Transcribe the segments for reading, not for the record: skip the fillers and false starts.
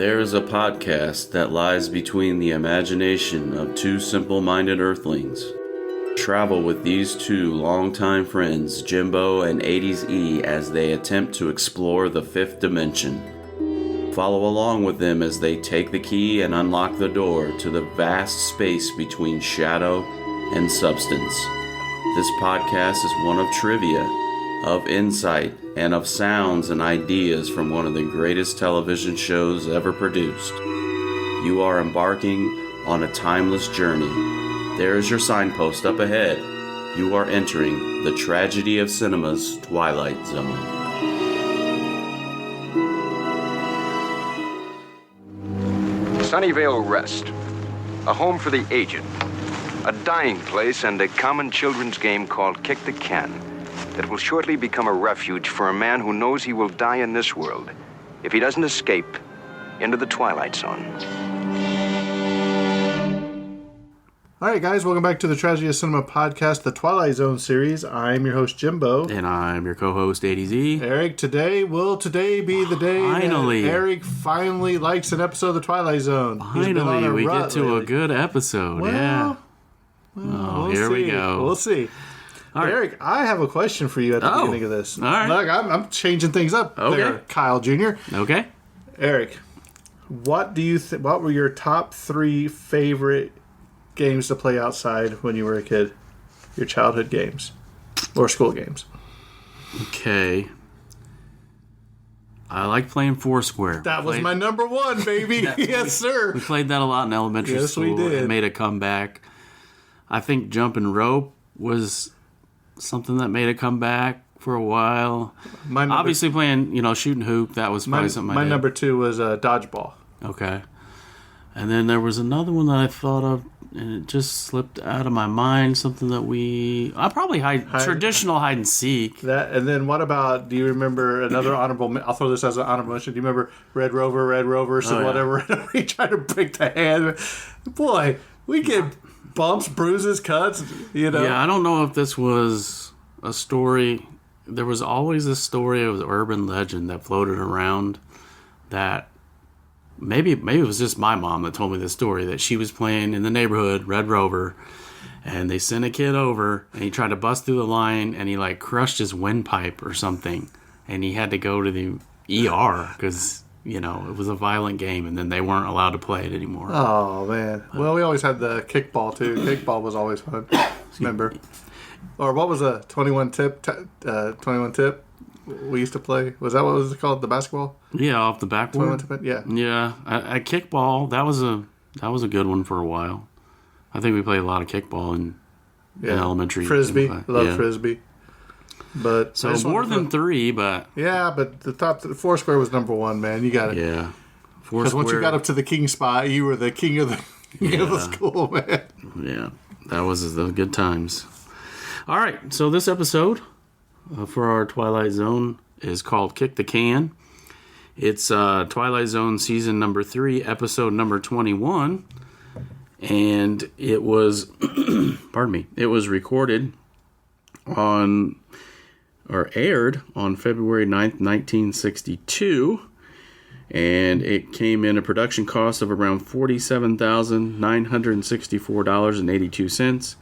There is a podcast that lies between the imagination of two simple-minded earthlings. Travel with these two longtime friends, Jimbo and 80s E, as they attempt to explore the fifth dimension. Follow along with them as they take the key and unlock the door to the vast space between shadow and substance. This podcast is one of trivia, of insight, and of sounds and ideas from one of the greatest television shows ever produced. You are embarking on a timeless journey. There is your signpost up ahead. You are entering the tragedy of cinema's Twilight Zone. Sunnyvale Rest, a home for the aged, a dying place, and a common children's game called Kick the Can that will shortly become a refuge for a man who knows he will die in this world if he doesn't escape into the Twilight Zone. All right, guys, welcome back to the Tragedy of Cinema podcast, the Twilight Zone series. I'm your host, Jimbo. And I'm your co-host, 80Z. Eric, today be the day finally that Eric finally likes an episode of the Twilight Zone. Finally, we get to a good episode. Well, we'll here see. We go. We'll see. All right. Eric, I have a question for you at the beginning of this. All right. Look, I'm changing things up there, Kyle Jr. Okay. Eric, what do you what were your top 3 favorite games to play outside when you were a kid? Your childhood games or school games? Okay. I like playing Foursquare. That was my number 1, baby. Yes, sir. We played that a lot in elementary school. Yes, we did. It made a comeback. I think jumping rope was something that made a comeback for a while. Obviously playing, shooting hoop, that was probably something I did. My number 2 was dodgeball. Okay. And then there was another one that I thought of, and it just slipped out of my mind, something that I probably traditional hide and seek. That, and then what about, do you remember another honorable, I'll throw this as an honorable mention, do you remember Red Rover, so whatever, we tried to break the hand. Boy, we get bumps, bruises, cuts, Yeah, I don't know if this was a story. There was always a story of the urban legend that floated around that maybe it was just my mom that told me this story, that she was playing in the neighborhood, Red Rover, and they sent a kid over, and he tried to bust through the line, and he crushed his windpipe or something, and he had to go to the ER because it was a violent game, and then they weren't allowed to play it anymore. Oh, man. Well, we always had the kickball, too. Kickball was always fun. Remember? Or what was a 21 tip? 21 tip we used to play. Was that what it was called? The basketball? Yeah, off the backboard. 21 tip, yeah. Yeah. A kickball, that was a good one for a while. I think we played a lot of kickball in elementary. Frisbee. Love Frisbee. But so more than 3, but but the Foursquare was number 1, man. You got it. Yeah, because once you got up to the king spot, you were the king of the school, man. Yeah, that was the good times. All right, so this episode for our Twilight Zone is called "Kick the Can." It's Twilight Zone season number 3, episode number 21, and it was pardon me. It was recorded aired on February 9th, 1962, and it came in a production cost of around $47,964.82,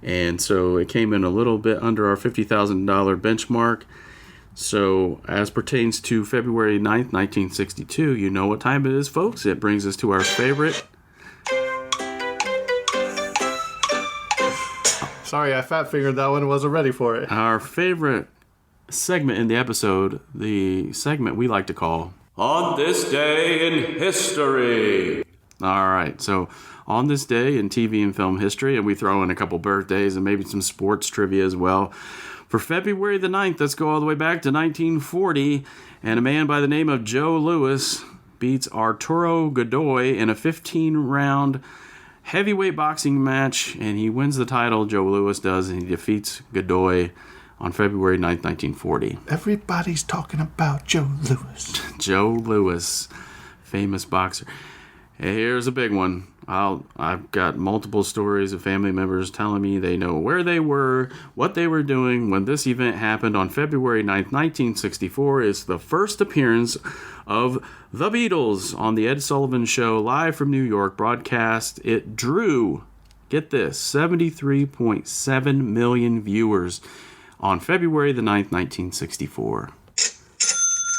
and so it came in a little bit under our $50,000 benchmark. So as pertains to February 9th, 1962, you know what time it is, folks. It brings us to our favorite... Sorry, I fat-fingered that one and wasn't ready for it. Our favorite segment in the episode, the segment we like to call On This Day in History. All right, so on this day in TV and film history, and we throw in a couple birthdays and maybe some sports trivia as well. For February the 9th, let's go all the way back to 1940, and a man by the name of Joe Louis beats Arturo Godoy in a 15-round heavyweight boxing match, and he wins the title. Joe Louis does, and he defeats Godoy on February 9th, 1940. Everybody's talking about Joe Louis. Joe Louis, famous boxer. Here's a big one. I've got multiple stories of family members telling me they know where they were, what they were doing when this event happened on February 9th, 1964. It's the first appearance of the Beatles on the Ed Sullivan Show live from New York broadcast. It drew, get this, 73.7 million viewers on February the 9th, 1964.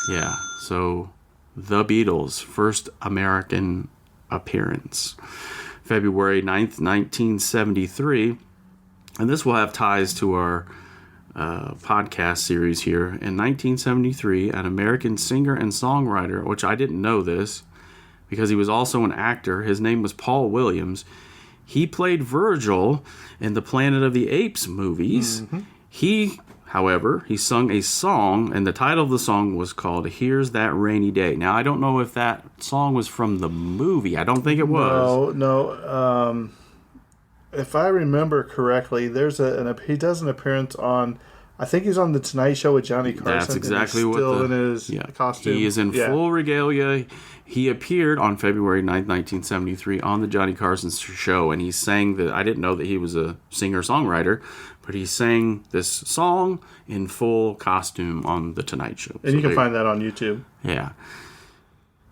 Yeah, so the Beatles, first American appearance. February 9th, 1973. And this will have ties to our podcast series here. In 1973, an American singer and songwriter, which I didn't know this because he was also an actor. His name was Paul Williams. He played Virgil in the Planet of the Apes movies. Mm-hmm. However, he sung a song, and the title of the song was called Here's That Rainy Day. Now, I don't know if that song was from the movie. I don't think it was. No. If I remember correctly, he does an appearance on, I think he's on The Tonight Show with Johnny Carson. That's exactly what still in his costume. He is in full regalia. He appeared on February 9th, 1973 on the Johnny Carson Show, and he sang I didn't know that he was a singer-songwriter, but he sang this song in full costume on The Tonight Show. And you can find that on YouTube. Yeah.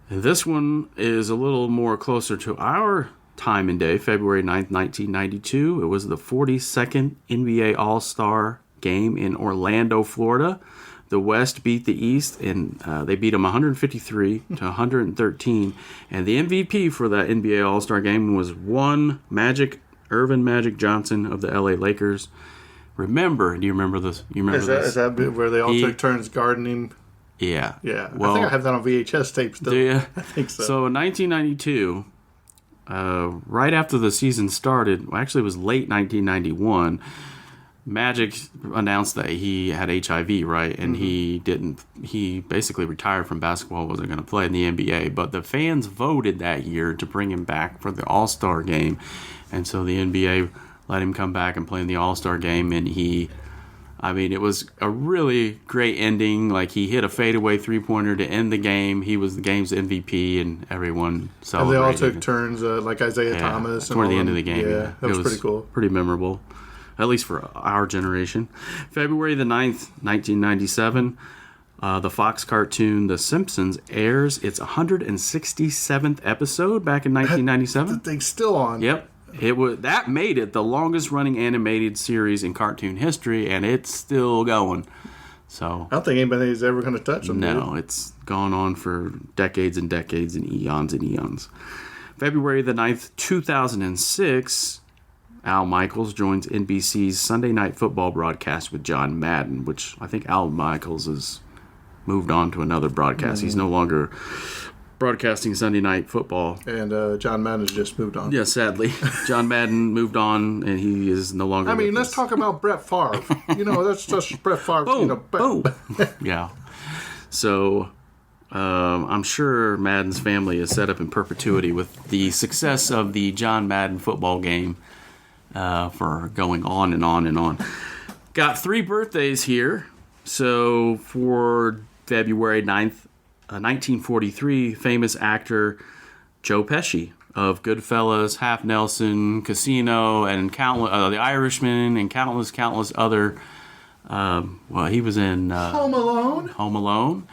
And this one is a little more closer to our time and day, February 9th, 1992. It was the 42nd NBA All-Star game in Orlando, Florida. The West beat the East, and they beat them 153 to 113. And the MVP for that NBA All-Star game was Irvin Magic Johnson of the LA Lakers. Do you remember this? Is that where they all took turns gardening? Yeah. Yeah. Well, I think I have that on VHS tape still. Do you? I think so. So in 1992, right after the season started, actually it was late 1991, Magic announced that he had HIV, right? And he basically retired from basketball, wasn't going to play in the NBA. But the fans voted that year to bring him back for the All-Star game. And so the NBA let him come back and play in the All-Star game. And it was a really great ending. Like, he hit a fadeaway three-pointer to end the game. He was the game's MVP, and everyone celebrated. And they all took turns, like Isaiah Thomas. Toward the end of the game. Yeah, that was pretty cool. Pretty memorable. At least for our generation. February the 9th, 1997, the Fox cartoon The Simpsons airs its 167th episode back in 1997. The thing's still on. Yep. That made it the longest running animated series in cartoon history, and it's still going. So I don't think anybody's ever going to touch them. No, it's gone on for decades and decades and eons and eons. February the 9th, 2006... Al Michaels joins NBC's Sunday Night Football broadcast with John Madden, which I think Al Michaels has moved on to another broadcast. He's no longer broadcasting Sunday Night Football. And John Madden has just moved on. Yeah, sadly. John Madden moved on, and he is no longer let's talk about Brett Favre. That's just Brett Favre. Boom. Yeah. So I'm sure Madden's family is set up in perpetuity with the success of the John Madden football game. For going on and on and on. Got 3 birthdays here. So for February 9th, 1943, famous actor Joe Pesci of Goodfellas, Half Nelson, Casino, and countless The Irishman, and countless other. He was in Home Alone. Home Alone.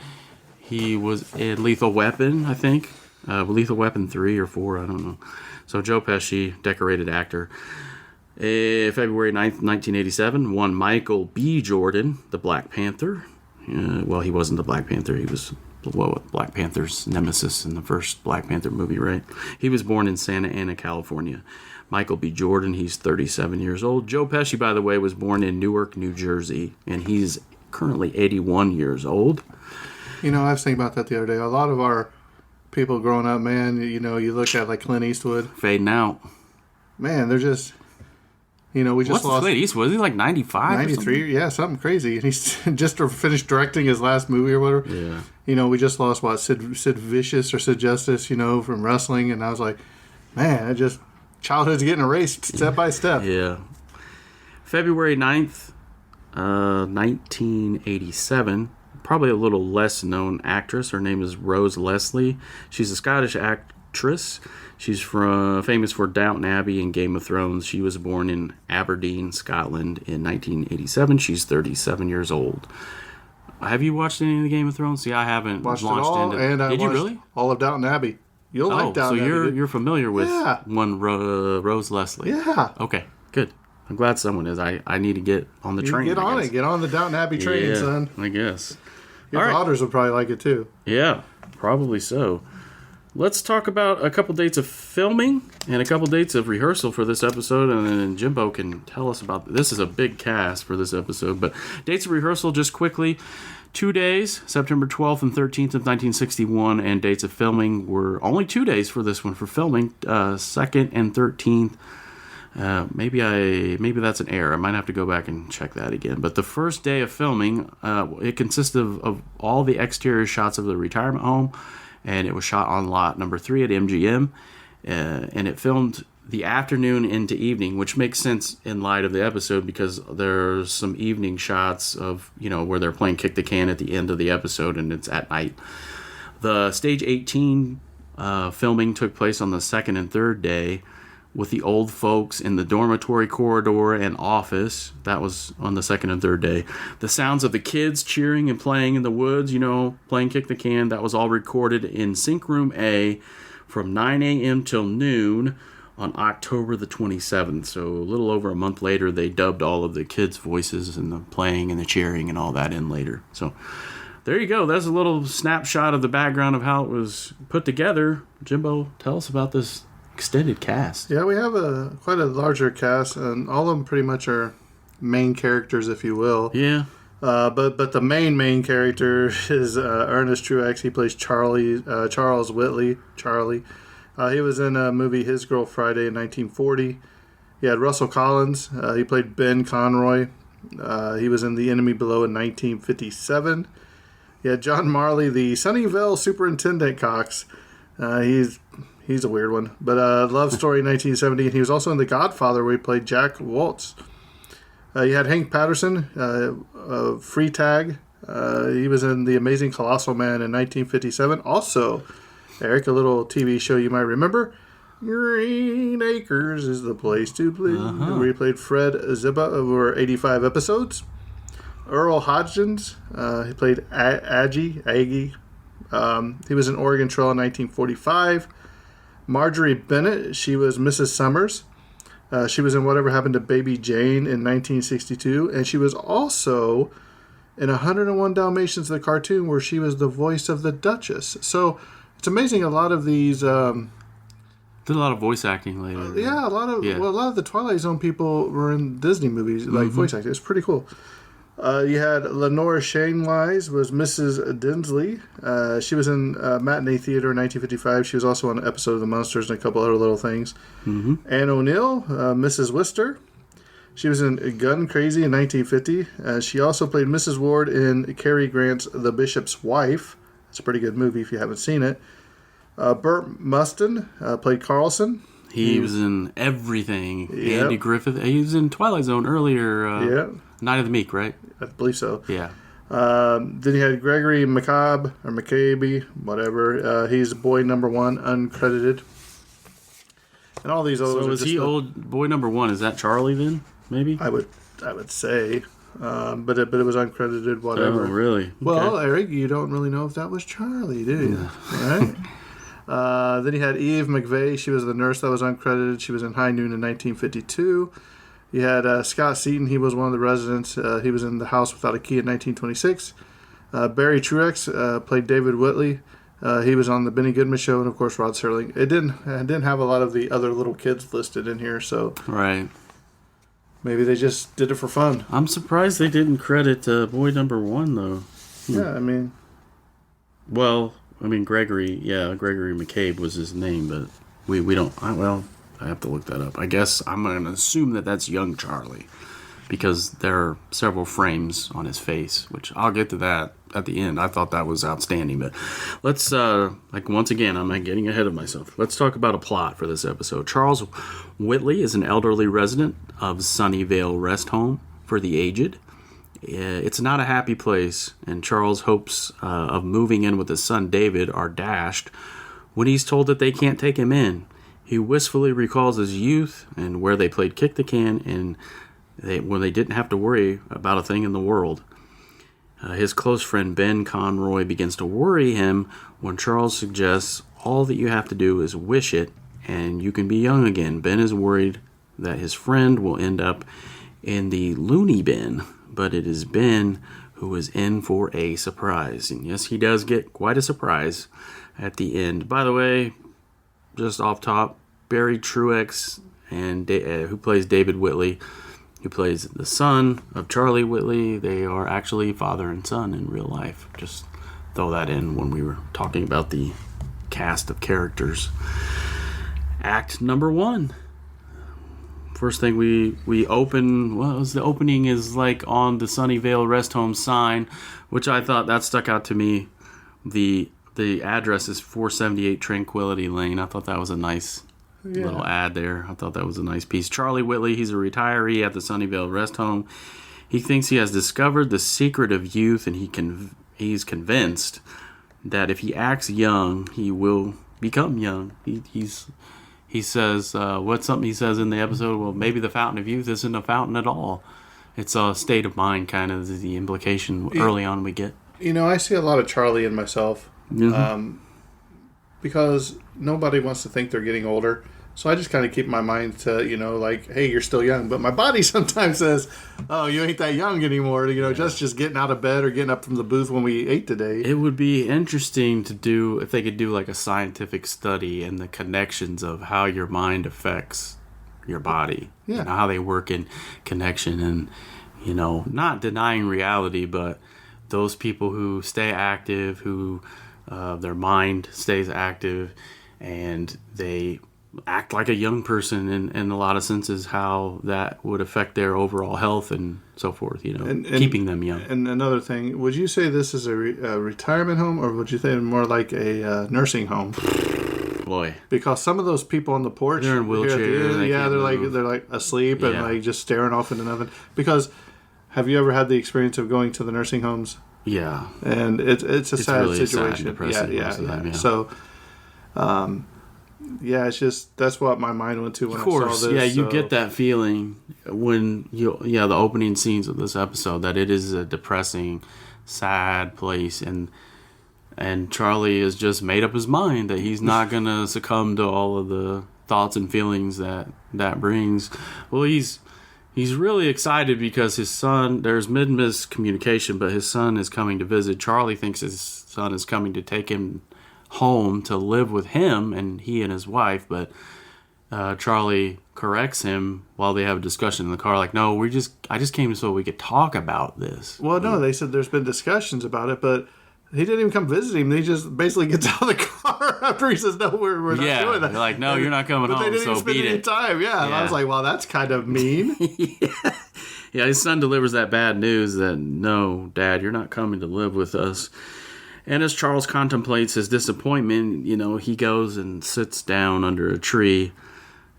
He was in Lethal Weapon, I think. Lethal Weapon 3 or 4, I don't know. So Joe Pesci, decorated actor. February 9th, 1987, one Michael B. Jordan, the Black Panther. He wasn't the Black Panther. He was Black Panther's nemesis in the first Black Panther movie, right? He was born in Santa Ana, California. Michael B. Jordan, he's 37 years old. Joe Pesci, by the way, was born in Newark, New Jersey, and he's currently 81 years old. I was thinking about that the other day. A lot of our people growing up, man, you look at like Clint Eastwood. Fading out. Man, they're just... we just lost... Clint Eastwood? Was he like 95 93, yeah, something crazy. And he's just finished directing his last movie or whatever. Yeah. We just lost, Sid Vicious or Sid Justice, from wrestling. And I was like, man, childhood's getting erased step by step. Yeah. February 9th, probably a little less known actress. Her name is Rose Leslie. She's a Scottish actress. She's famous for Downton Abbey and Game of Thrones. She was born in Aberdeen, Scotland in 1987. She's 37 years old. Have you watched any of the Game of Thrones? See, I haven't Watched launched it all, into. and I Did watched you really? all of Downton Abbey. You'll like Downton so Abbey. you're familiar with Yeah. one Rose Leslie. Yeah. Okay, good. I'm glad someone is. I need to get on the train. Get on it. Get on the Downton Abbey train, son. I guess. Your daughters would probably like it too. Yeah, probably so. Let's talk about a couple dates of filming and a couple dates of rehearsal for this episode, and then Jimbo can tell us about this. Is a big cast for this episode, but dates of rehearsal just quickly. 2 days, September 12th and 13th of 1961, and dates of filming were only 2 days for this one for filming, 2nd and 13th. Maybe that's an error. I might have to go back and check that again. But the first day of filming, it consisted of all the exterior shots of the retirement home, and it was shot on lot number 3 at MGM, and it filmed the afternoon into evening, which makes sense in light of the episode because there's some evening shots of, where they're playing Kick the Can at the end of the episode, and it's at night. The stage 18 filming took place on the second and third day, with the old folks in the dormitory corridor and office. That was on the second and third day. The sounds of the kids cheering and playing in the woods, playing Kick the Can, that was all recorded in Sync Room A from 9 a.m. till noon on October the 27th. So a little over a month later, they dubbed all of the kids' voices and the playing and the cheering and all that in later. So there you go. That's a little snapshot of the background of how it was put together. Jimbo, tell us about this extended cast. Yeah, we have quite a larger cast, and all of them pretty much are main characters, if you will. Yeah. But the main character is Ernest Truex. He plays Charles Whitley. Charlie. He was in a movie His Girl Friday in 1940. He had Russell Collins. He played Ben Conroy. He was in The Enemy Below in 1957. He had John Marley, the Sunnyvale Superintendent Cox. He's a weird one. But Love Story 1970. And he was also in The Godfather, where he played Jack Waltz. You had Hank Patterson, Free Tag. He was in The Amazing Colossal Man in 1957. Also, Eric, a little TV show you might remember. Green Acres is the place to play. Where he played Fred Zibba over 85 episodes. Earl Hodgins, he played Aggie. He was in Oregon Trail in 1945. Marjorie Bennett, she was Mrs. Summers. She was in Whatever Happened to Baby Jane in 1962. And she was also in 101 Dalmatians, the cartoon, where she was the voice of the Duchess. So it's amazing. A lot of these... did a lot of voice acting later. Yeah, a lot of the Twilight Zone people were in Disney movies, like voice acting. It's pretty cool. You had Lenora Shanewise was Mrs. Dinsley. She was in Matinee Theater in 1955. She was also on an episode of The Munsters and a couple other little things. Anne O'Neill, Mrs. Wister. She was in Gun Crazy in 1950. She also played Mrs. Ward in Cary Grant's The Bishop's Wife. It's a pretty good movie if you haven't seen it. Burt Mustin played Carlson. He was in everything. Yep. Andy Griffith. He was in Twilight Zone earlier. Night of the Meek, right? I believe so. Yeah. Then you had Gregory McCabe, whatever. He's boy number 1, uncredited. And all these others. So is he old boy number 1? Is that Charlie then? Maybe. I would say, but it was uncredited. Whatever. Oh, really? Okay. Well, Eric, you don't really know if that was Charlie, do you? Right. Then you had Eve McVeigh. She was the nurse that was uncredited. She was in High Noon in 1952. You had Scott Seaton. He was one of the residents. He was in The House Without a Key in 1926. Barry Truex played David Whitley. He was on the Benny Goodman Show, and of course Rod Serling. It didn't have a lot of the other little kids listed in here, so right. Maybe they just did it for fun. I'm surprised they didn't credit boy number 1 though. Yeah, I mean. Well, Gregory McCabe was his name, but we don't. I have to look that up. I guess I'm going to assume that that's young Charlie, because there are several frames on his face, which I'll get to that at the end. I thought that was outstanding, but let's, once again, I'm getting ahead of myself. Let's talk about a plot for this episode. Charles Whitley is an elderly resident of Sunnyvale Rest Home for the Aged. It's not a happy place, and Charles' hopes of moving in with his son David are dashed When he's told that they can't take him in, he wistfully recalls his youth and where they played kick the can and when they didn't have to worry about a thing in the world. His close friend Ben Conroy begins to worry him when Charles suggests all that you have to do is wish it and you can be young again. Ben is worried that his friend will end up in the loony bin, but it is Ben who is in for a surprise. And yes, he does get quite a surprise at the end. By the way, just off top, Barry Truex, and who plays David Whitley, who plays the son of Charlie Whitley. They are actually father and son in real life. Just throw that in when we were talking about the cast of characters. Act number 1. First thing we open, the opening is like on the Sunnyvale Rest Home sign, which I thought that stuck out to me. The address is 478 Tranquility Lane. I thought that was a nice little ad there. I thought that was a nice piece. Charlie Whitley, he's a retiree at the Sunnyvale Rest Home. He thinks he has discovered the secret of youth, and he's convinced that if he acts young, he will become young. He says, what's something he says in the episode? Well, maybe the fountain of youth isn't a fountain at all. It's a state of mind, kind of the implication early on we get. I see a lot of Charlie in myself. Mm-hmm. Because nobody wants to think they're getting older. So I just kind of keep my mind to, like, hey, you're still young. But my body sometimes says, oh, you ain't that young anymore. Just getting out of bed or getting up from the booth when we ate today. It would be interesting to do, if they could do like a scientific study and the connections of how your mind affects your body. Yeah. How they work in connection and, not denying reality, but those people who stay active, who their mind stays active and they act like a young person in a lot of senses, how that would affect their overall health and so forth, and keeping them young. And another thing, would you say this is a retirement home, or would you say more like a nursing home? Boy, because some of those people on the porch, they're in wheelchairs. They're like asleep and like just staring off into nothing. Because have you ever had the experience of going to the nursing homes? Yeah, and it's a sad really situation. Yeah. So, it's just that's what my mind went to when I saw this. Yeah, you get that feeling when the opening scenes of this episode that it is a depressing, sad place, and Charlie has just made up his mind that he's not gonna succumb to all of the thoughts and feelings that brings. Well, he's really excited because his son, there's miscommunication, but his son is coming to visit. Charlie thinks his son is coming to take him home to live with him and he and his wife, but Charlie corrects him while they have a discussion in the car, like, no, I just came so we could talk about this. Well, no, they said there's been discussions about it, but he didn't even come visit him. He just basically gets out of the car after he says, no, we're not doing that. They're like, no, you're not coming home, so beat it. But they didn't spend any time, And I was like, well, that's kind of mean. Yeah, his son delivers that bad news that, no, Dad, you're not coming to live with us. And as Charles contemplates his disappointment, he goes and sits down under a tree,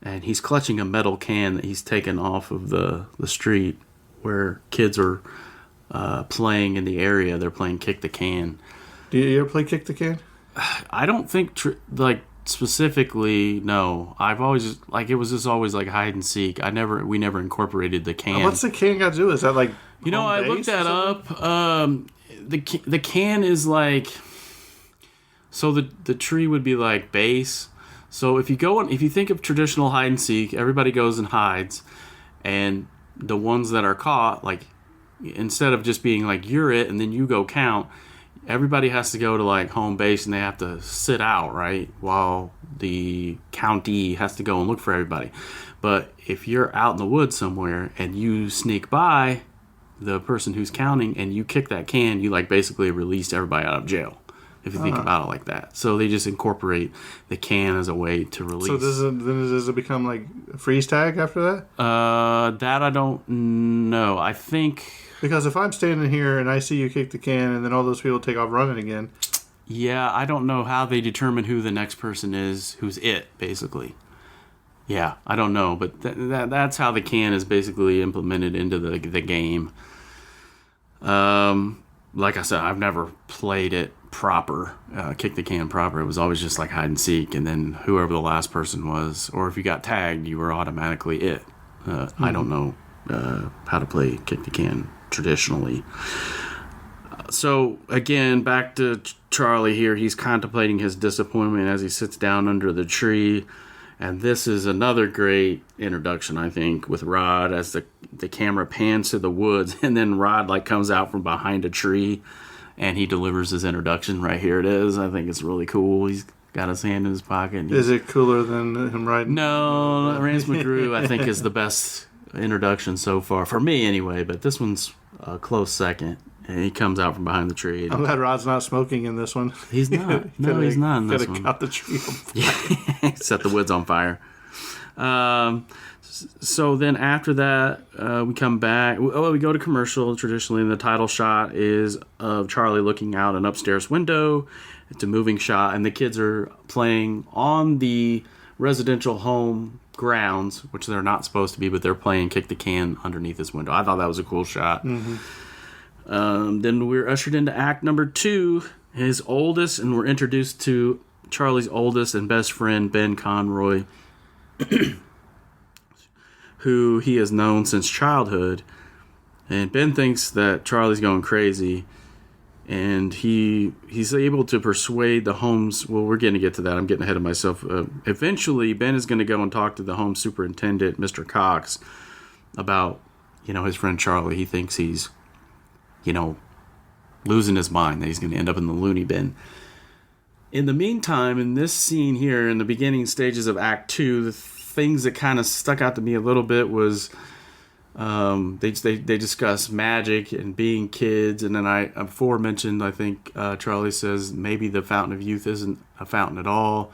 and he's clutching a metal can that he's taken off of the street where kids are playing in the area. They're playing kick the can. Do you ever play kick the can? I don't think specifically. No, I've always it was just always like hide and seek. We never incorporated the can. What's the can got to do? Is that like I looked that up. The can is like, so the tree would be like base. So if you think of traditional hide and seek, everybody goes and hides, and the ones that are caught, like, instead of just being like you're it and then you go count, everybody has to go to like home base and they have to sit out, right, while the county has to go and look for everybody. But if you're out in the woods somewhere and you sneak by the person who's counting and you kick that can, you like basically released everybody out of jail, if you think about it like that. So they just incorporate the can as a way to release. So does it become like a freeze tag after that? That I don't know. I think, because if I'm standing here and I see you kick the can and then all those people take off running again. Yeah, I don't know how they determine who the next person is, who's it, basically. Yeah, I don't know, but that's how the can is basically implemented into the game. like I said, I've never played it proper, kick the can proper. It was always just like hide and seek, and then whoever the last person was, or if you got tagged, you were automatically it. I don't know how to play kick the can traditionally. So again, back to Charlie here. He's contemplating his disappointment as he sits down under the tree. And this is another great introduction, I think, with Rod as the camera pans to the woods, and then Rod like comes out from behind a tree and he delivers his introduction. Right here it is. I think it's really cool. He's got his hand in his pocket. Is it cooler than him riding? No, Rance McGrew, I think, is the best introduction so far, for me anyway, but this one's a close second. And he comes out from behind the tree. I'm glad Rod's not smoking in this one. He's not. No, he's not in this one. Could have caught the tree on fire. Set the woods on fire. So then after that, we come back. We go to commercial traditionally, and the title shot is of Charlie looking out an upstairs window. It's a moving shot, and the kids are playing on the residential home grounds, which they're not supposed to be, but they're playing kick the can underneath this window. I thought that was a cool shot. Mm-hmm. Then we're ushered into act number 2, his oldest, and we're introduced to Charlie's oldest and best friend, Ben Conroy, who he has known since childhood. And Ben thinks that Charlie's going crazy, and he's able to persuade the home's... Well, we're going to get to that. I'm getting ahead of myself. Eventually, Ben is going to go and talk to the home superintendent, Mr. Cox, about, his friend Charlie. He thinks he's losing his mind, that he's going to end up in the loony bin. In the meantime, in this scene here, in the beginning stages of Act 2, the things that kind of stuck out to me a little bit was they discuss magic and being kids, and then I before mentioned, I think Charlie says maybe the fountain of youth isn't a fountain at all,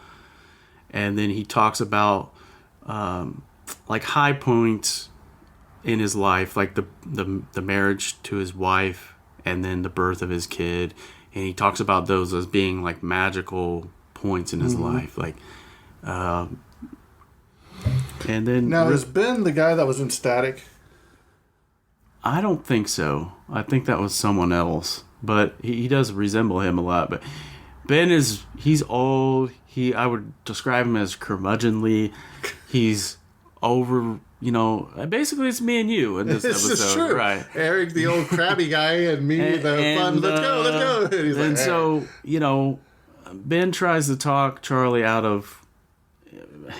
and then he talks about like high points in his life, like the marriage to his wife and then the birth of his kid, and he talks about those as being like magical points in his life, like and then now is Ben the guy that was in Static? I don't think so. I think that was someone else, but he does resemble him a lot. But Ben he's old. I would describe him as curmudgeonly. He's over. Basically it's me and you in this episode. This is true. Right. Eric, the old crabby guy, and me, the fun, let's go. And he's like, so, Ben tries to talk Charlie out of,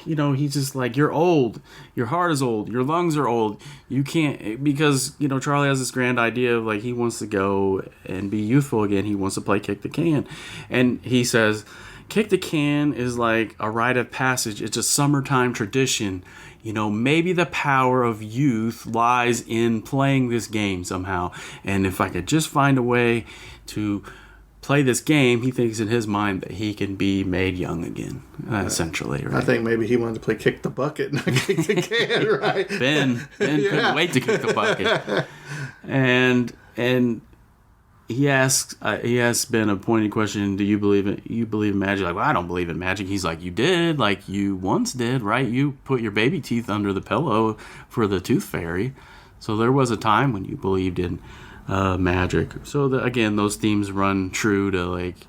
he's just like, you're old. Your heart is old. Your lungs are old. You can't, because, Charlie has this grand idea of, like, he wants to go and be youthful again. He wants to play kick the can. And he says, kick the can is like a rite of passage. It's a summertime tradition. Maybe the power of youth lies in playing this game somehow. And if I could just find a way to play this game, he thinks in his mind that he can be made young again, essentially. Right? I think maybe he wanted to play kick the bucket, not kick the can, right? Ben couldn't wait to kick the bucket. And he asks Ben a pointed question, do you believe in magic? Like, well, I don't believe in magic. He's like, you did, like you once did, right? You put your baby teeth under the pillow for the tooth fairy. So there was a time when you believed in magic. So again, those themes run true to like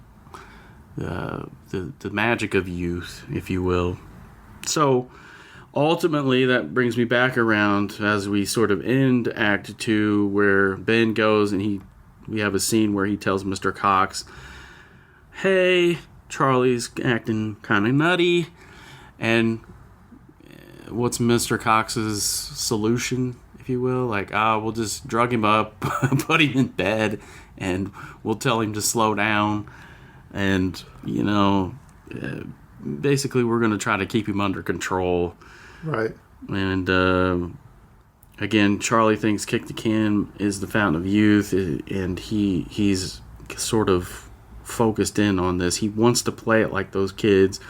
the magic of youth, if you will. So ultimately, that brings me back around as we sort of end Act 2, where Ben goes and we have a scene where he tells Mr. Cox, hey, Charlie's acting kind of nutty. And what's Mr. Cox's solution, if you will? Like, we'll just drug him up, put him in bed, and we'll tell him to slow down. And, basically we're going to try to keep him under control. Right. And, again, Charlie thinks kick the can is the fountain of youth, and he's sort of focused in on this. He wants to play it like those kids.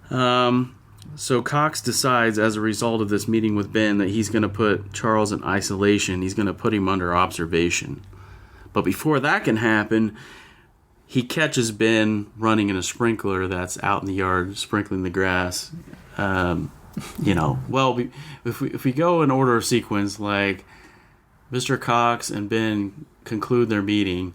So Cox decides, as a result of this meeting with Ben, that he's going to put Charles in isolation. He's going to put him under observation. But before that can happen, he catches Ben running in a sprinkler that's out in the yard, sprinkling the grass. If we go in order of sequence, like Mr. Cox and Ben conclude their meeting.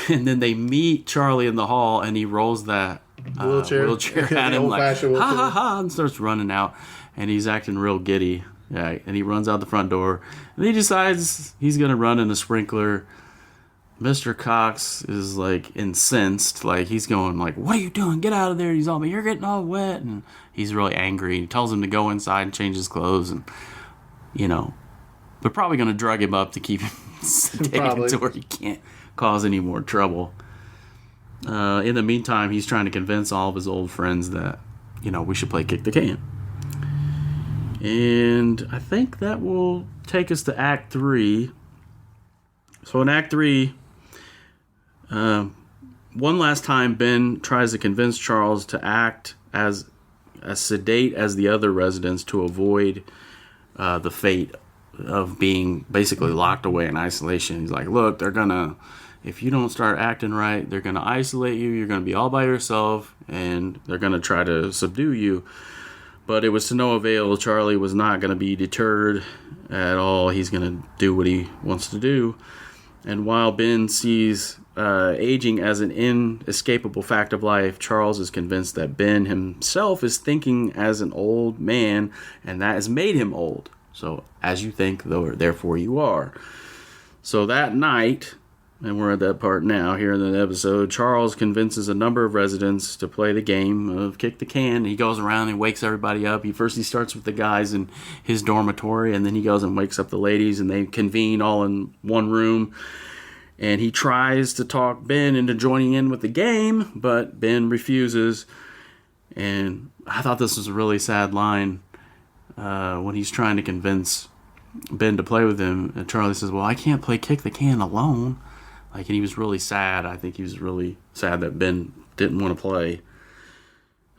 And then they meet Charlie in the hall, and he rolls that wheelchair at him, like, ha, ha, ha, and starts running out. And he's acting real giddy. Yeah, and he runs out the front door. And he decides he's going to run in the sprinkler. Mr. Cox is, like, incensed. Like, he's going, like, what are you doing? Get out of there. He's all, but you're getting all wet. And he's really angry. He tells him to go inside and change his clothes. And, you know, they're probably going to drug him up to keep him sedated to where he can't cause any more trouble. In the meantime, he's trying to convince all of his old friends that, you know, we should play Kick the Can. And I think that will take us to Act 3. So in Act 3, one last time, Ben tries to convince Charles to act as sedate as the other residents to avoid the fate of being basically locked away in isolation. He's like, look, if you don't start acting right, they're going to isolate you. You're going to be all by yourself, and they're going to try to subdue you. But it was to no avail. Charlie was not going to be deterred at all. He's going to do what he wants to do. And while Ben sees aging as an inescapable fact of life, Charles is convinced that Ben himself is thinking as an old man, and that has made him old. So, as you think, therefore you are. So that night, and we're at that part now here in the episode, Charles convinces a number of residents to play the game of Kick the Can. He goes around and wakes everybody up. He starts with the guys in his dormitory, and then he goes and wakes up the ladies, and they convene all in one room. And he tries to talk Ben into joining in with the game, but Ben refuses. And I thought this was a really sad line when he's trying to convince Ben to play with him. And Charlie says, well, I can't play Kick the Can alone. Like, and he was really sad. I think he was really sad that Ben didn't want to play.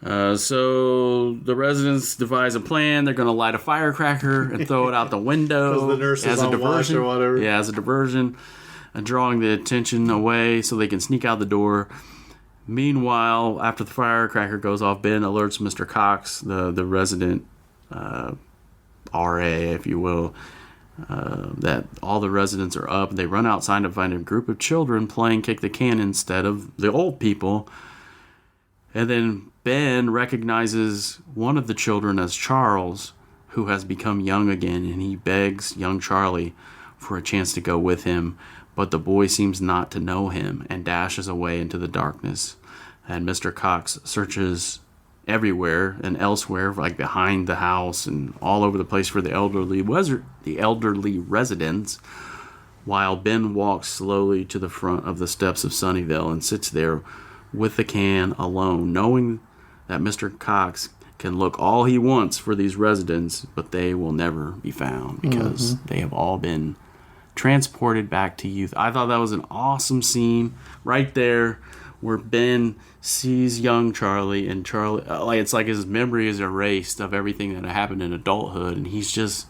So the residents devise a plan. They're going to light a firecracker and throw it out the window the nurse as a diversion or whatever. Yeah, as a diversion, and drawing the attention away so they can sneak out the door. Meanwhile, after the firecracker goes off, Ben alerts Mr. Cox, the resident RA, if you will, that all the residents are up. They run outside to find a group of children playing Kick the Can instead of the old people. And then Ben recognizes one of the children as Charles, who has become young again, and he begs young Charlie for a chance to go with him. But the boy seems not to know him and dashes away into the darkness. And Mr. Cox searches everywhere and elsewhere, like behind the house and all over the place for the elderly residents, while Ben walks slowly to the front of the steps of Sunnyvale and sits there with the can alone, knowing that Mr. Cox can look all he wants for these residents, but they will never be found because they have all been transported back to youth. I thought that was an awesome scene right there where Ben sees young Charlie, and Charlie, it's like his memory is erased of everything that happened in adulthood, and he's just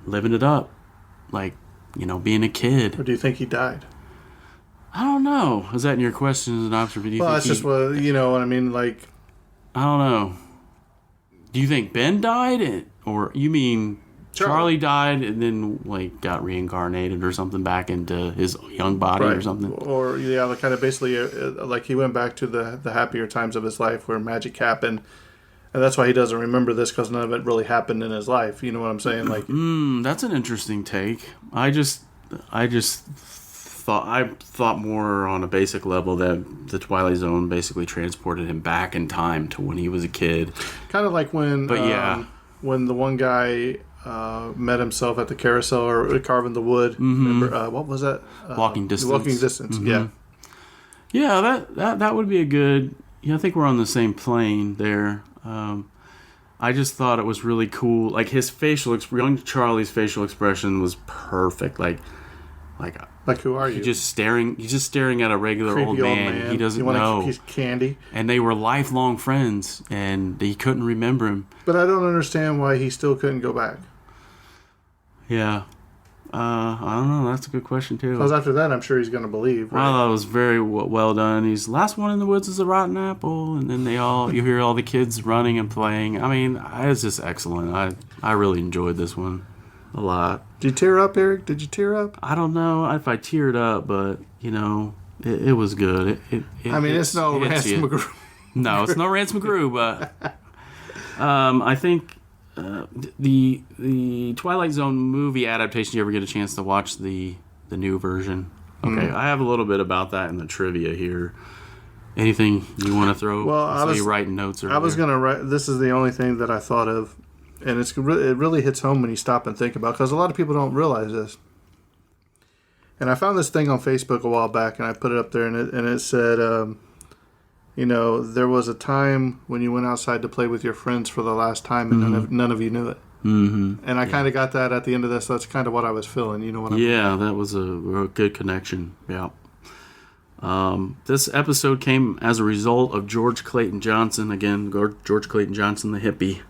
living it up, like, you know, being a kid. Or do you think he died? I don't know. Is that in your questions and observations? Well, that's just what, you know what I mean, like... I don't know. Do you think Ben died? Or you mean Charlie died and then, like, got reincarnated or something back into his young body or something? Or, yeah, like, kind of basically, like, he went back to the happier times of his life where magic happened. And that's why he doesn't remember this, because none of it really happened in his life. You know what I'm saying? Like, that's an interesting take. I thought more on a basic level that the Twilight Zone basically transported him back in time to when he was a kid. Kind of like when, when the one guy met himself at the carousel or carving the wood. Remember, what was that? Walking Distance. Walking Distance. Yeah. Yeah, that would be a good. Yeah, I think we're on the same plane there. I just thought it was really cool. Like his young Charlie's facial expression was perfect. Like who are you? He's just staring at a regular old man. He doesn't know. He's candy. And they were lifelong friends, and he couldn't remember him. But I don't understand why he still couldn't go back. Yeah. I don't know. That's a good question, too. Because after that, I'm sure he's going to believe. Right? Well, that was very well done. He's last one in the woods is a rotten apple. And then you hear all the kids running and playing. I mean, it's just excellent. I really enjoyed this one. a lot. Did you tear up, Eric? Did you tear up? I don't know if I teared up, but it was good. It's no Ransom McGrew. No, it's no Ransom McGrew, but I think the Twilight Zone movie adaptation. You ever get a chance to watch the new version? Okay, I have a little bit about that in the trivia here. Anything you want to throw? Well, I was writing notes. I was going to write. This is the only thing that I thought of, and it really hits home when you stop and think about, because a lot of people don't realize this. And I found this thing on Facebook a while back, and I put it up there, and it said, there was a time when you went outside to play with your friends for the last time, and none of you knew it. Mm-hmm. And I kind of got that at the end of this. That's kind of what I was feeling. You know what I mean? Yeah, that was a good connection. Yeah. This episode came as a result of George Clayton Johnson. Again, George Clayton Johnson, the hippie.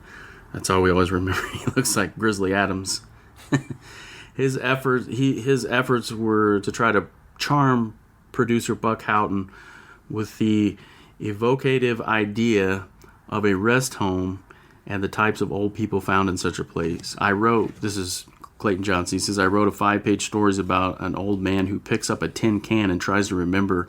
That's all we always remember. He looks like Grizzly Adams. His efforts were to try to charm producer Buck Houghton with the evocative idea of a rest home and the types of old people found in such a place. This is Clayton Johnson. He says, I wrote a 5-page stories about an old man who picks up a tin can and tries to remember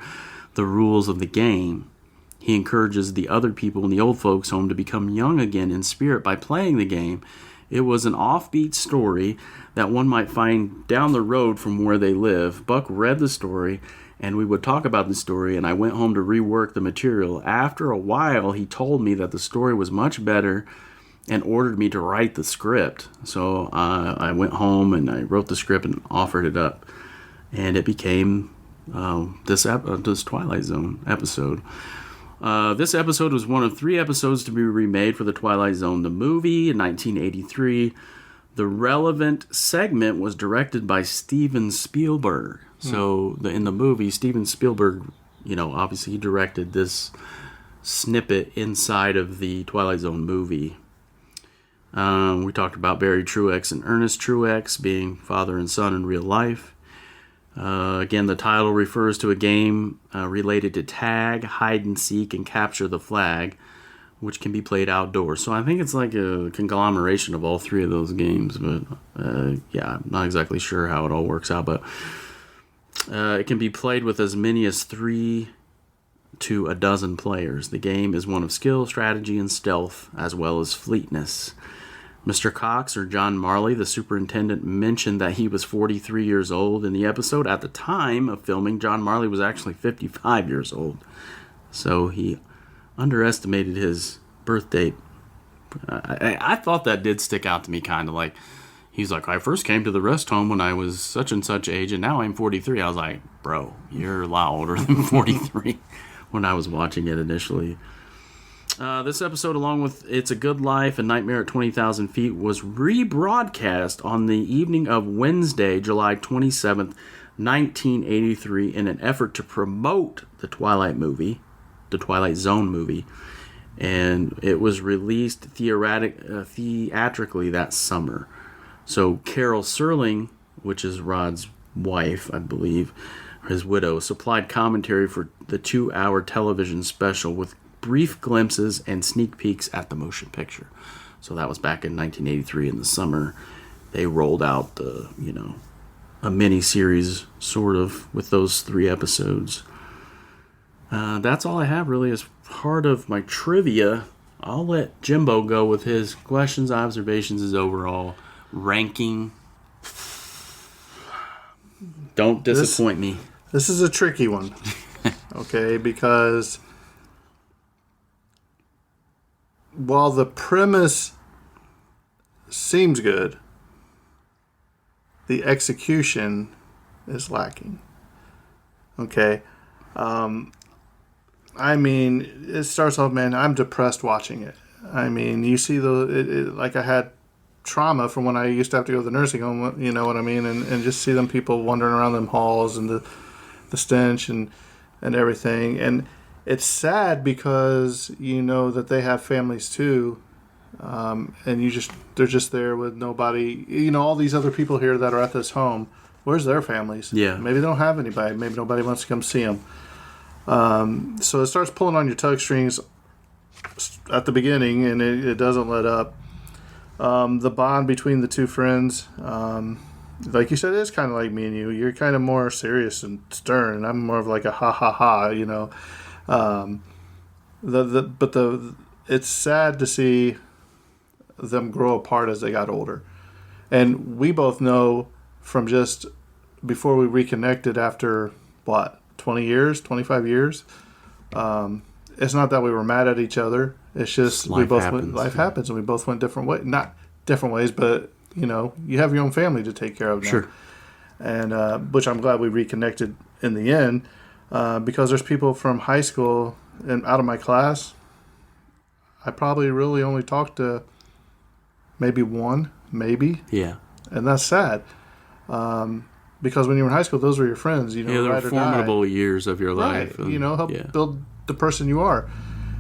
the rules of the game. He encourages the other people in the old folks' home to become young again in spirit by playing the game. It was an offbeat story that one might find down the road from where they live. Buck read the story, and we would talk about the story, and I went home to rework the material. After a while, he told me that the story was much better and ordered me to write the script. So I went home and I wrote the script and offered it up. And it became this Twilight Zone episode. This episode was one of 3 episodes to be remade for the Twilight Zone, the movie, in 1983. The relevant segment was directed by Steven Spielberg. So in the movie, Steven Spielberg, obviously he directed this snippet inside of the Twilight Zone movie. We talked about Barry Truex and Ernest Truex being father and son in real life. Again, the title refers to a game related to tag, hide and seek, and capture the flag, which can be played outdoors. So I think it's like a conglomeration of all 3 of those games. But I'm not exactly sure how it all works out. But it can be played with as many as 3 to a dozen players. The game is one of skill, strategy, and stealth, as well as fleetness. Mr. Cox, or John Marley, the superintendent, mentioned that he was 43 years old in the episode. At the time of filming, John Marley was actually 55 years old. So he underestimated his birth date. I thought that did stick out to me, kind of like, he's like, I first came to the rest home when I was such and such age, and now I'm 43. I was like, bro, you're a lot older than 43 when I was watching it initially. This episode, along with It's a Good Life and Nightmare at 20,000 Feet, was rebroadcast on the evening of Wednesday, July 27th, 1983, in an effort to promote the Twilight Zone movie. And it was released theatrically that summer. So Carol Serling, which is Rod's wife, I believe, his widow, supplied commentary for the 2-hour television special with brief glimpses and sneak peeks at the motion picture. So that was back in 1983 in the summer. They rolled out a mini series sort of with those 3 episodes. That's all I have really as part of my trivia. I'll let Jimbo go with his questions, observations, his overall ranking. Don't disappoint me. This is a tricky one. Okay, because while the premise seems good, the execution is lacking. Okay. It starts off, man, I'm depressed watching it. You see like I had trauma from when I used to have to go to the nursing home, you know what I mean? And just see them people wandering around them halls and the stench and everything. And it's sad because that they have families too. And they're just there with nobody, all these other people here that are at this home. Where's their families? Yeah. Maybe they don't have anybody. Maybe nobody wants to come see them. So it starts pulling on your tug strings at the beginning, and it doesn't let up. The bond between the two friends, like you said, is kind of like me and you. You're kind of more serious and stern, and I'm more of like a ha ha ha, you know. It's sad to see them grow apart as they got older, and we both know from just before we reconnected after 20 years, 25 years. It's not that we were mad at each other. It's just life happens, and we both went different ways. Not different ways, but you know, you have your own family to take care of now. Sure. And which I'm glad we reconnected in the end, because there's people from high school and out of my class. I probably really only talked to maybe one, Yeah. and that's sad. Because when you were in high school, those were your friends. You know, Yeah, ride they're or die. formidable years of your life. Right. You know, help build the person you are.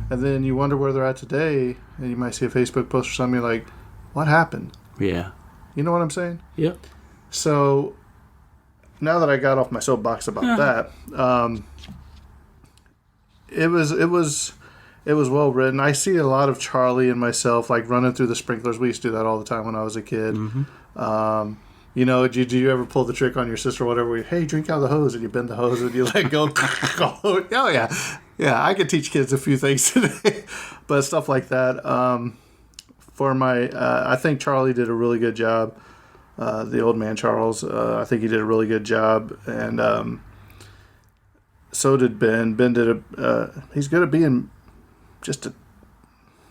And then you wonder where they're at today, and you might see a Facebook post or something, you're like, what happened? Yeah. You know what I'm saying? Yep. So, now that I got off my soapbox about that, it was well written. I see a lot of Charlie and myself, like, running through the sprinklers. We used to do that all the time when I was a kid. Mm-hmm. You know, did you ever pull the trick on your sister or whatever? Where hey, drink out of the hose, and you bend the hose and you let go. Oh yeah, yeah. I could teach kids a few things today, but stuff like that. For my, I think Charlie did a really good job. The old man Charles, I think he did a really good job, and so did Ben. Ben did he's good at being just a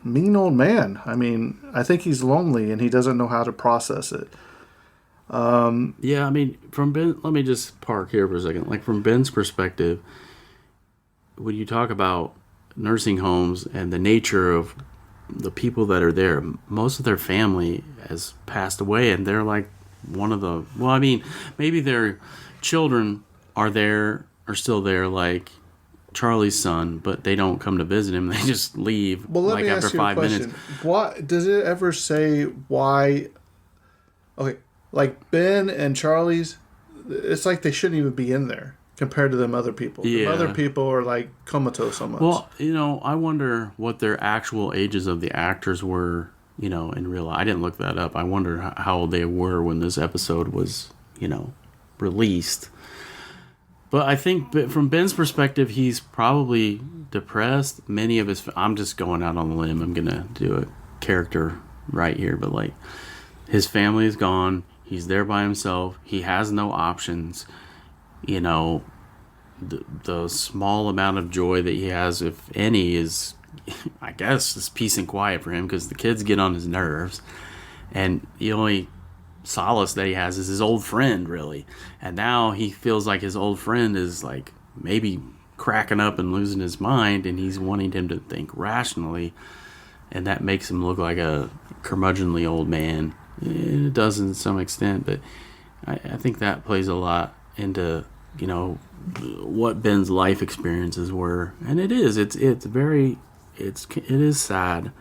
mean old man. I mean, I think he's lonely and he doesn't know how to process it. Yeah, I mean, from Ben, let me just park here for a second. Like, from Ben's perspective, when you talk about nursing homes and the nature of the people that are there, most of their family has passed away, and they're like one of the, well, I mean, maybe their children are still there, like Charlie's son, but they don't come to visit him. They just leave, well, like, after 5 minutes. What does it ever say why? Okay. Like Ben and Charlie's, it's like they shouldn't even be in there compared to them other people. Yeah. The other people are like comatose almost. Well, you know, I wonder what their actual ages of the actors were, you know, in real life. I didn't look that up. I wonder how old they were when this episode was, you know, released. But I think from Ben's perspective, he's probably depressed. Many of his, I'm just going out on a limb. I'm going to do a character right here, but like, his family is gone. He's there by himself. He has no options. You know, the small amount of joy that he has, if any, is, I guess, is peace and quiet for him, because the kids get on his nerves. And the only solace that he has is his old friend, really. And now he feels like his old friend is, like, maybe cracking up and losing his mind, and he's wanting him to think rationally. And that makes him look like a curmudgeonly old man. It does in some extent, but I think that plays a lot into, you know, what Ben's life experiences were, and it is sad.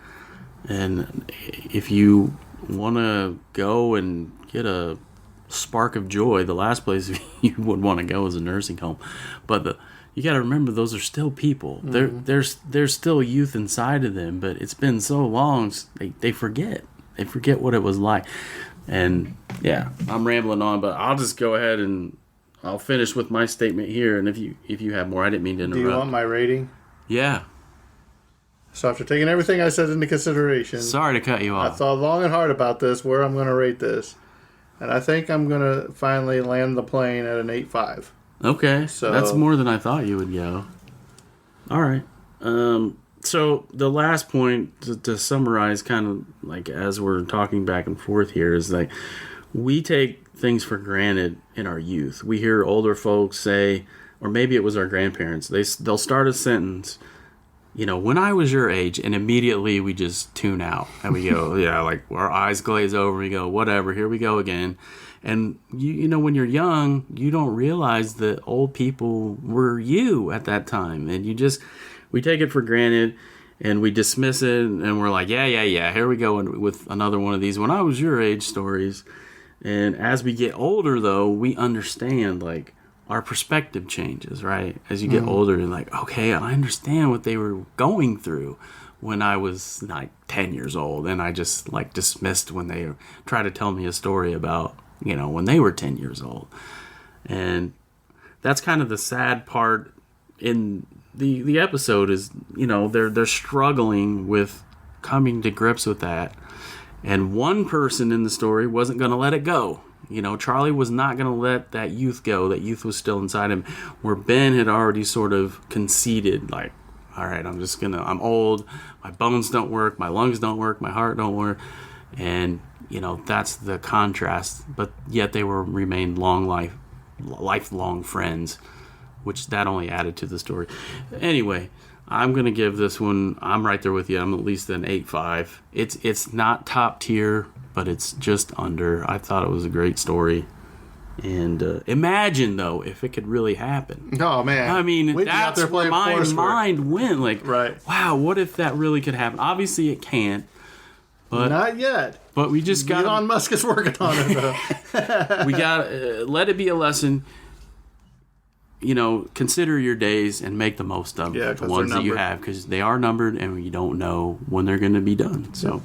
And if you want to go and get a spark of joy, the last place you would want to go is a nursing home. But you got to remember, those are still people. Mm-hmm. There's still youth inside of them, but it's been so long, they forget. They forget what it was like. And yeah, I'm rambling on, but I'll just go ahead and I'll finish with my statement here. And if you have more, I didn't mean to interrupt. Do you want my rating? Yeah. So after taking everything I said into consideration, sorry to cut you off. I thought long and hard about this, where I'm going to rate this. And I think I'm going to finally land the plane at an 8.5. Okay. So that's more than I thought you would go. All right. So the last point, to summarize, kind of like as we're talking back and forth here, is like, we take things for granted in our youth. We hear older folks say, or maybe it was our grandparents, they'll start a sentence, you know, when I was your age, and immediately we just tune out and we go, yeah, like our eyes glaze over. We go, whatever, here we go again. And you know, when you're young, you don't realize that old people were you at that time, and we take it for granted, and we dismiss it, and we're like, yeah, here we go with another one of these when I was your age stories. And as we get older, though, we understand, like, our perspective changes, right? As you get older, you're like, okay, I understand what they were going through when I was like 10 years old, and I just like dismissed when they try to tell me a story about, when they were 10 years old. And that's kind of the sad part in the episode is, they're struggling with coming to grips with that. And one person in the story wasn't going to let it go. Charlie was not going to let that youth go. That youth was still inside him, where Ben had already sort of conceded, like, all right, I'm old, my bones don't work, my lungs don't work, my heart don't work. And, that's the contrast. But yet they remained lifelong friends, which that only added to the story. Anyway, I'm going to give this one, I'm right there with you, I'm at least an 8.5. It's not top tier, but it's just under. I thought it was a great story. And imagine, though, if it could really happen. Oh, man. I mean, that's where my mind went. Like, right. Wow, what if that really could happen? Obviously, it can't. But, not yet. But we just got... Elon Musk is working on it, though. We got let it be a lesson. Consider your days and make the most of the ones that you have, because they are numbered and you don't know when they're going to be done. So,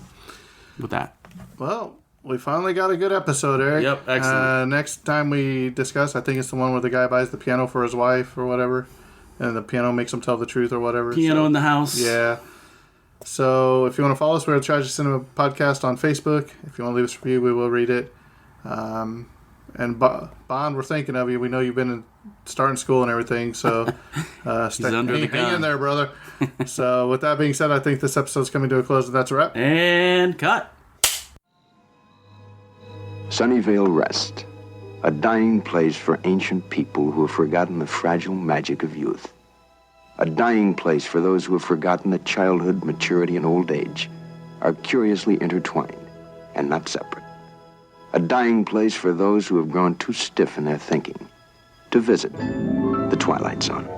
with that. Well, we finally got a good episode, Eric. Yep, excellent. Next time we discuss, I think it's the one where the guy buys the piano for his wife or whatever, and the piano makes him tell the truth or whatever. Piano in the house. Yeah. So if you want to follow us, we're at Tragic Cinema Podcast on Facebook. If you want to leave us a review, we will read it. And Bond, we're thinking of you. We know you've been starting school and everything, so He's under the gun. Hang in there, brother. So with that being said, I think this episode's coming to a close, and that's a wrap. And cut. Sunnyvale Rest, a dying place for ancient people who have forgotten the fragile magic of youth. A dying place for those who have forgotten that childhood, maturity, and old age are curiously intertwined and not separate. A dying place for those who have grown too stiff in their thinking to visit the Twilight Zone.